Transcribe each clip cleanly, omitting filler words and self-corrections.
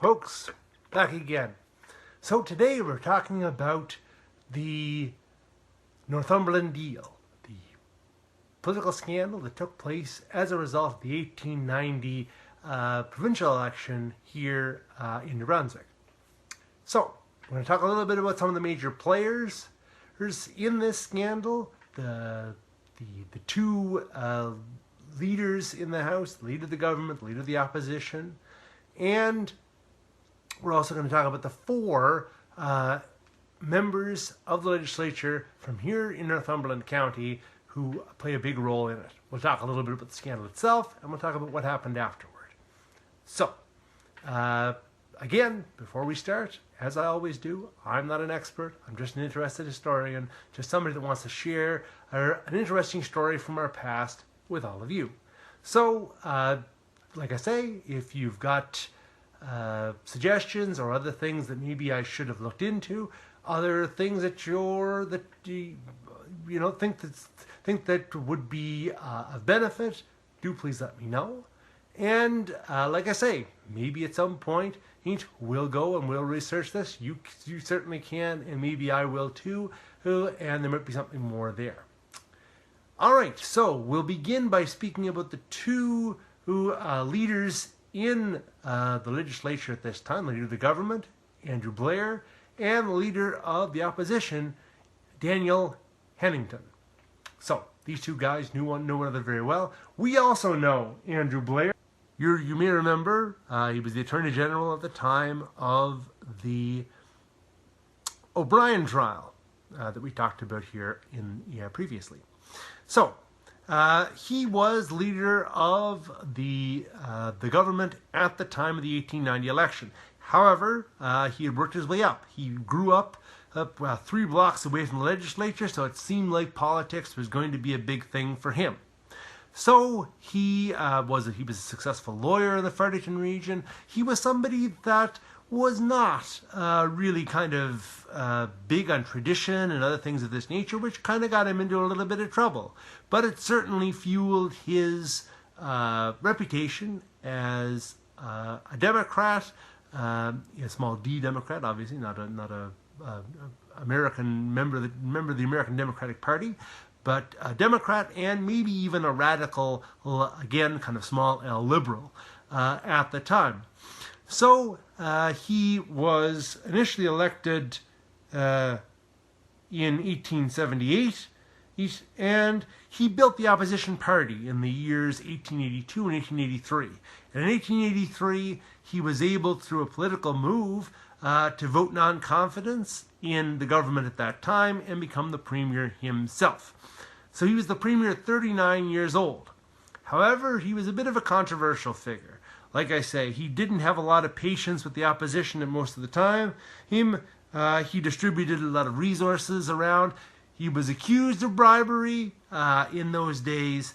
Folks, back again. So today we're talking about the Northumberland Deal, the political scandal that took place as a result of the 1890 provincial election here in New Brunswick. So, we're going to talk a little bit about some of the major players in this scandal, the two leaders in the House, the leader of the government, the leader of the opposition, and we're also going to talk about the four members of the legislature from here in Northumberland County who play a big role in it. We'll talk a little bit about the scandal itself, and we'll talk about what happened afterward. So, again, before we start, as I always do, I'm not an expert. I'm just an interested historian, just somebody that wants to share an interesting story from our past with all of you. So, like I say, if you've got suggestions or other things that maybe I should have looked into, other things that you think that would be of benefit, do please let me know. And like I say, maybe at some point we'll go and we'll research this. You certainly can, and maybe I will too, and there might be something more there. All right, so we'll begin by speaking about the two leaders in the legislature at this time, the leader of the government, Andrew Blair, and the leader of the opposition, Daniel Hemington. So, these two guys knew one another very well. We also know Andrew Blair. You may remember he was the Attorney General at the time of the O'Brien trial that we talked about here previously. So, he was leader of the government at the time of the 1890 election. However, he had worked his way up. He grew up 3 blocks away from the legislature, so it seemed like politics was going to be a big thing for him. So he was a successful lawyer in the Fredericton region. He was somebody that was not really kind of big on tradition and other things of this nature, which kind of got him into a little bit of trouble. But it certainly fueled his reputation as a Democrat, a small D Democrat, obviously, not a American member of the American Democratic Party, but a Democrat and maybe even a radical, again, kind of small L liberal at the time. So he was initially elected in 1878, and he built the opposition party in the years 1882 and 1883. And in 1883, he was able, through a political move, to vote non-confidence in the government at that time and become the premier himself. So he was the premier at 39 years old. However, he was a bit of a controversial figure. Like I say, he didn't have a lot of patience with the opposition at most of the time. He distributed a lot of resources around. He was accused of bribery in those days.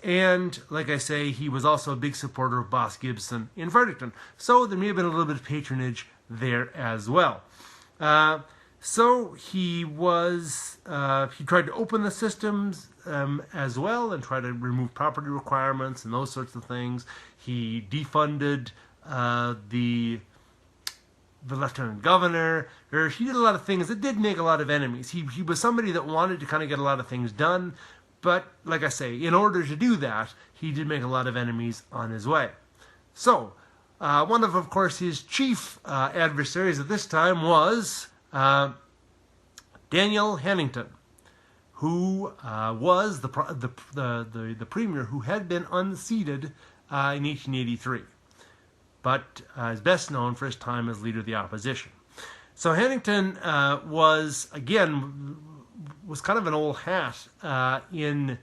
And, like I say, he was also a big supporter of Boss Gibson in Fredericton. So there may have been a little bit of patronage there as well. So he tried to open the systems as well and try to remove property requirements and those sorts of things. He defunded the lieutenant governor. He did a lot of things that did make a lot of enemies. He was somebody that wanted to kind of get a lot of things done, but like I say, in order to do that, he did make a lot of enemies on his way. So, one of course, his chief adversaries at this time was Daniel Hemington, who was the premier who had been unseated in 1883, but is best known for his time as leader of the opposition. So Hemington was kind of an old hat in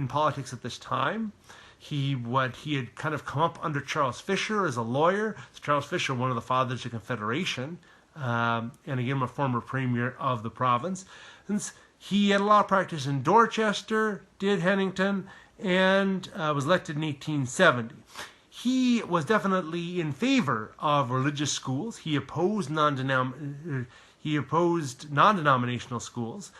politics at this time. He had kind of come up under Charles Fisher as a lawyer. So Charles Fisher, one of the fathers of the Confederation, and again a former premier of the province. And he had a lot of practice in Dorchester, did Hemington, and was elected in 1870. He was definitely in favor of religious schools. He opposed non-denominational schools,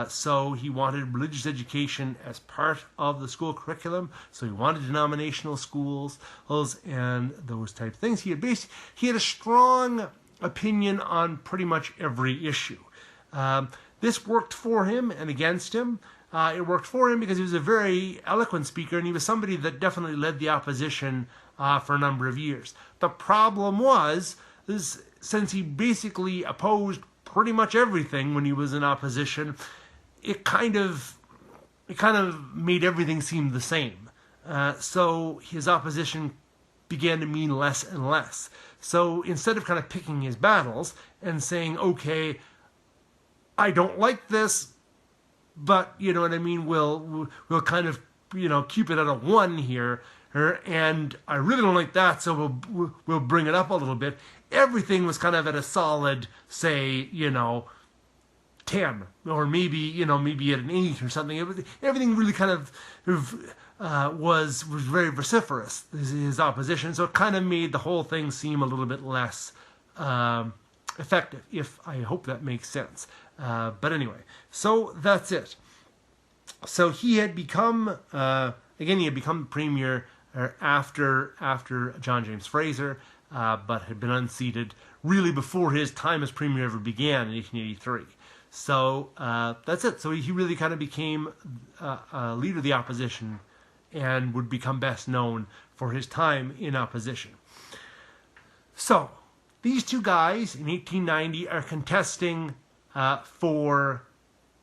So he wanted religious education as part of the school curriculum. So he wanted denominational schools and those type of things. He had a strong opinion on pretty much every issue. This worked for him and against him. It worked for him because he was a very eloquent speaker, and he was somebody that definitely led the opposition for a number of years. The problem was, since he basically opposed pretty much everything when he was in opposition, it kind of made everything seem the same. So his opposition began to mean less and less. So instead of kind of picking his battles and saying, okay, I don't like this, but you know what I mean, we'll kind of, keep it at a 1 here, and I really don't like that, so we'll bring it up a little bit. Everything was kind of at a solid, say, 10, or maybe at an 8 or something. Everything really kind of was very vociferous, his opposition, so it kind of made the whole thing seem a little bit less effective, I hope that makes sense. But anyway, so that's it. So he had become, premier after John James Fraser, but had been unseated really before his time as premier ever began in 1883. So that's it. So he really kind of became a leader of the opposition and would become best known for his time in opposition. So these two guys in 1890 are contesting for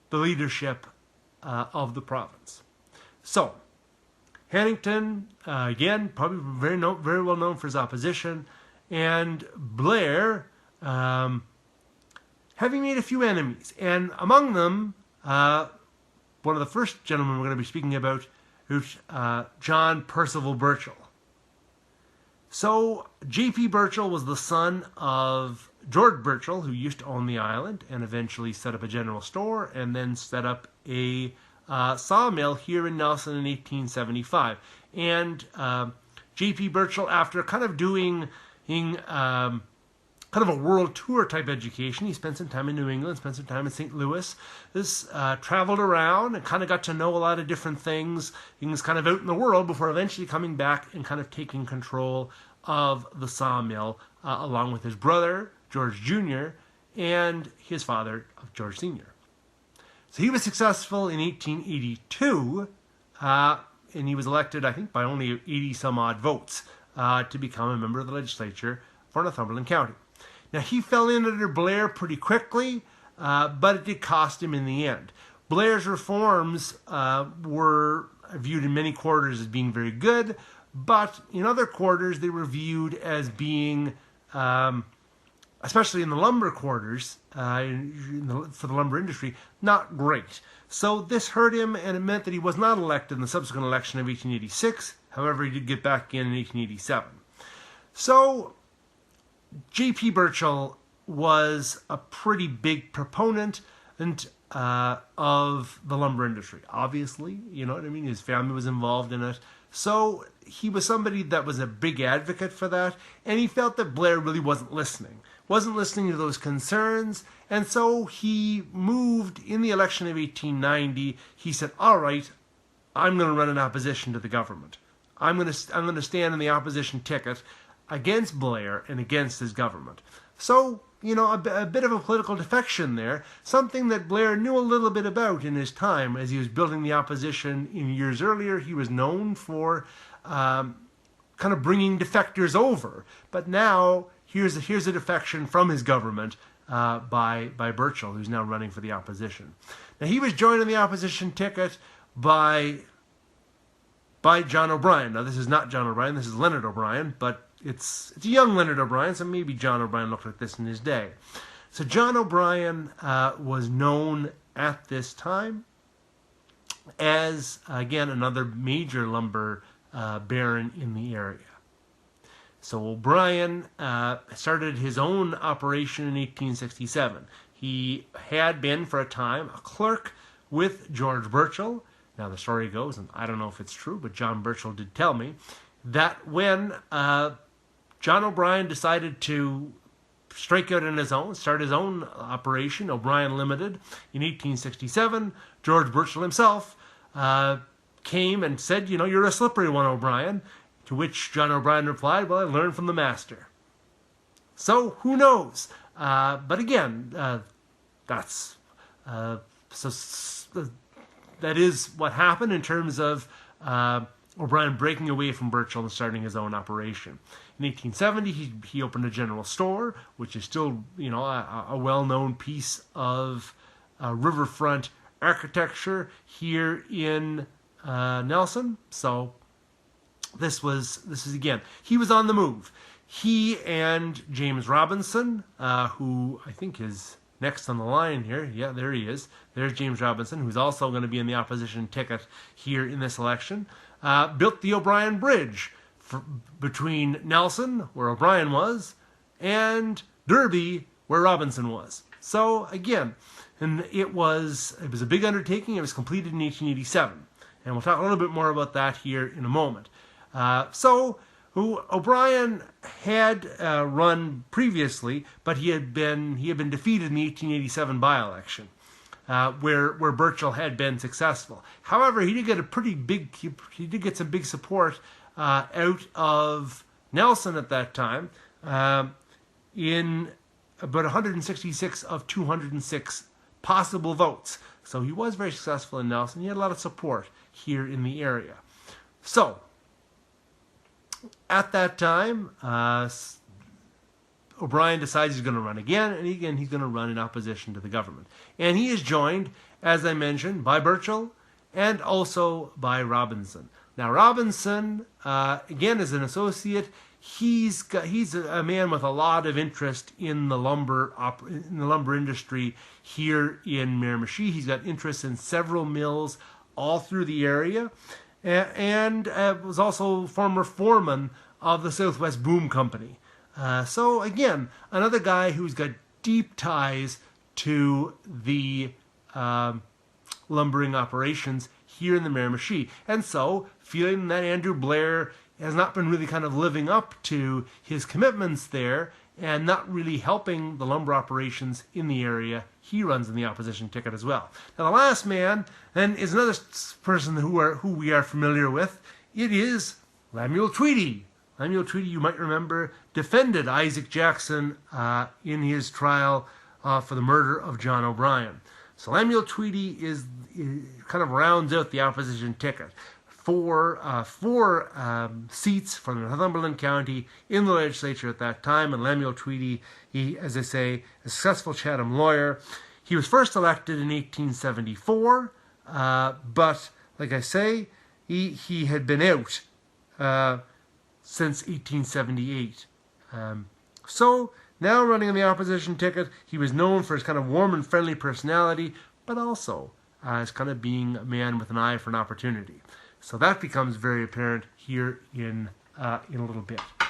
the leadership of the province. So Hemington, again, probably very well known for his opposition, and Blair, having made a few enemies, and among them, one of the first gentlemen we're going to be speaking about, who's John Percival Burchell. So J.P. Burchell was the son of George Burchell, who used to own the island and eventually set up a general store and then set up a sawmill here in Nelson in 1875. And J.P. Burchell, after kind of doing kind of a world tour type education, he spent some time in New England, spent some time in St. Louis, traveled around and kind of got to know a lot of different things. He was kind of out in the world before eventually coming back and kind of taking control of the sawmill along with his brother, George Jr., and his father, George Sr. So he was successful in 1882, and he was elected, I think, by only 80 some odd votes to become a member of the legislature for Northumberland County. Now, he fell in under Blair pretty quickly, but it did cost him in the end. Blair's reforms were viewed in many quarters as being very good, but in other quarters they were viewed as being, especially in the lumber quarters, for the lumber industry, not great. So this hurt him, and it meant that he was not elected in the subsequent election of 1886. However, he did get back in 1887. So J.P. Burchell was a pretty big proponent of the lumber industry. Obviously, you know what I mean? His family was involved in it. So he was somebody that was a big advocate for that, and he felt that Blair really wasn't listening to those concerns, and so he moved in the election of 1890. He said, all right, I'm going to run in opposition to the government. I'm going to stand in the opposition ticket against Blair and against his government. So, a bit of a political defection there, something that Blair knew a little bit about in his time as he was building the opposition in years earlier. He was known for kind of bringing defectors over, but now here's a defection from his government by Burchell, who's now running for the opposition. Now, he was joined in the opposition ticket by John OBrien. Now, this is not John OBrien, this is Leonard OBrien, but it's a young Leonard OBrien, so maybe John OBrien looked like this in his day. So John OBrien was known at this time as, again, another major lumber baron in the area. So O'Brien started his own operation in 1867. He had been, for a time, a clerk with George Burchell. Now, the story goes, and I don't know if it's true, but John Burchell did tell me, that when John OBrien decided to strike out on his own, start his own operation, O'Brien Limited, in 1867. George Burchell himself came and said, you know, you're a slippery one, O'Brien. To which John O'Brien replied, well, I learned from the master. So, who knows? But again, that is what happened in terms of O'Brien breaking away from Burchell and starting his own operation. In 1870, he opened a general store, which is still, you know, a well-known piece of riverfront architecture here in Nelson. So this is again, he was on the move. He and James Robinson, who I think is next on the line here. Yeah, there he is. There's James Robinson, who's also going to be in the opposition ticket here in this election. Built the O'Brien Bridge between Nelson, where O'Brien was, and Derby, where Robinson was. So again, and it was a big undertaking. It was completed in 1887, and we'll talk a little bit more about that here in a moment. O'Brien had run previously, but he had been defeated in the 1887 by-election, where Burchell had been successful. However, he did get some big support out of Nelson at that time, in about 166 of 206 possible votes. So he was very successful in Nelson. He had a lot of support here in the area. So at that time, O'Brien decides he's going to run again, and again he's going to run in opposition to the government. And he is joined, as I mentioned, by Burchell and also by Robinson. Now Robinson, again, is an associate. He's a man with a lot of interest in the lumber industry here in Miramichi. He's got interest in several mills all through the area, and was also former foreman of the Southwest Boom Company. So again, another guy who's got deep ties to the lumbering operations here in the Miramichi. And so, feeling that Andrew Blair has not been really kind of living up to his commitments there and not really helping the lumber operations in the area, he runs in the opposition ticket as well. Now, the last man then is another person who we are familiar with. It is Lemuel Tweedy. Lemuel Tweedy, you might remember, defended Isaac Jackson in his trial for the murder of John O'Brien. So Lemuel Tweedy kind of rounds out the opposition ticket. Four seats for Northumberland County in the legislature at that time, and Lemuel Tweedy, he, as I say, a successful Chatham lawyer. He was first elected in 1874, but like I say, he had been out since 1878. So now running on the opposition ticket, he was known for his kind of warm and friendly personality, but also as kind of being a man with an eye for an opportunity. So that becomes very apparent here in a little bit.